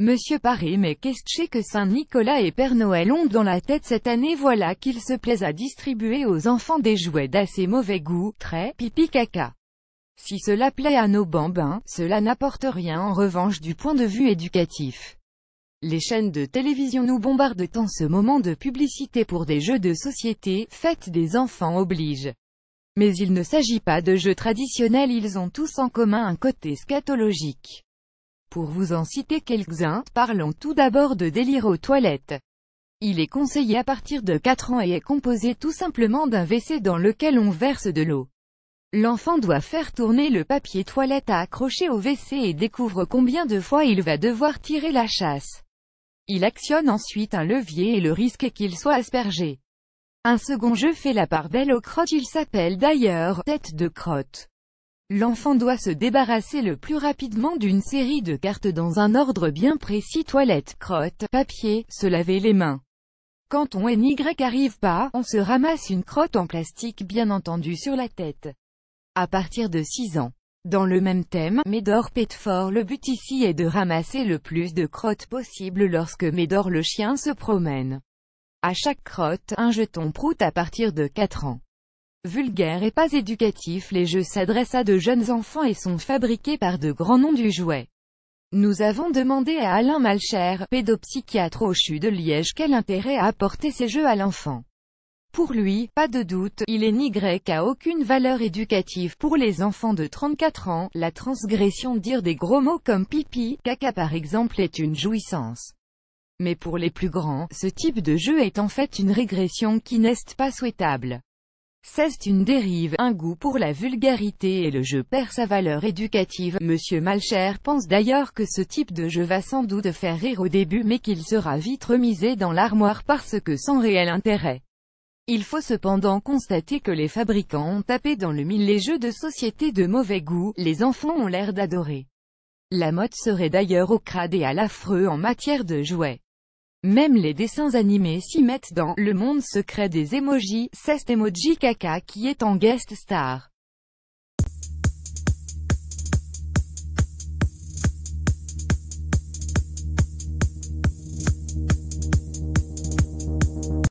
Monsieur Paré, mais qu'est-ce que Saint-Nicolas et Père Noël ont dans la tête cette année? Voilà qu'ils se plaisent à distribuer aux enfants des jouets d'assez mauvais goût, très pipi caca. Si cela plaît à nos bambins, cela n'apporte rien en revanche du point de vue éducatif. Les chaînes de télévision nous bombardent en ce moment de publicité pour des jeux de société, fêtes des enfants oblige. Mais il ne s'agit pas de jeux traditionnels, ils ont tous en commun un côté scatologique. Pour vous en citer quelques-uns, parlons tout d'abord de délire aux toilettes. Il est conseillé à partir de 4 ans et est composé tout simplement d'un WC dans lequel on verse de l'eau. L'enfant doit faire tourner le papier toilette à accrocher au WC et découvre combien de fois il va devoir tirer la chasse. Il actionne ensuite un levier et le risque est qu'il soit aspergé. Un second jeu fait la part belle aux crottes, il s'appelle d'ailleurs « tête de crotte ». L'enfant doit se débarrasser le plus rapidement d'une série de cartes dans un ordre bien précis: toilette, crotte, papier, se laver les mains. Quand on n'y arrive pas, on se ramasse une crotte en plastique bien entendu sur la tête. À partir de 6 ans. Dans le même thème, Médor pète fort, le but ici est de ramasser le plus de crottes possible lorsque Médor le chien se promène. À chaque crotte, un jeton prout à partir de 4 ans. Vulgaire et pas éducatif, les jeux s'adressent à de jeunes enfants et sont fabriqués par de grands noms du jouet. Nous avons demandé à Alain Malcher, pédopsychiatre au CHU de Liège, quel intérêt a apporté ces jeux à l'enfant. Pour lui, pas de doute, il est ni grec à aucune valeur éducative. Pour les enfants de 34 ans, la transgression de dire des gros mots comme pipi, caca par exemple est une jouissance. Mais pour les plus grands, ce type de jeu est en fait une régression qui n'est pas souhaitable. C'est une dérive, un goût pour la vulgarité et le jeu perd sa valeur éducative. Monsieur Malcher pense d'ailleurs que ce type de jeu va sans doute faire rire au début mais qu'il sera vite remisé dans l'armoire parce que sans réel intérêt. Il faut cependant constater que les fabricants ont tapé dans le mille les jeux de société de mauvais goût, les enfants ont l'air d'adorer. La mode serait d'ailleurs au crade et à l'affreux en matière de jouets. Même les dessins animés s'y mettent dans « Le monde secret des emojis », c'est Emoji Caca qui est en guest star.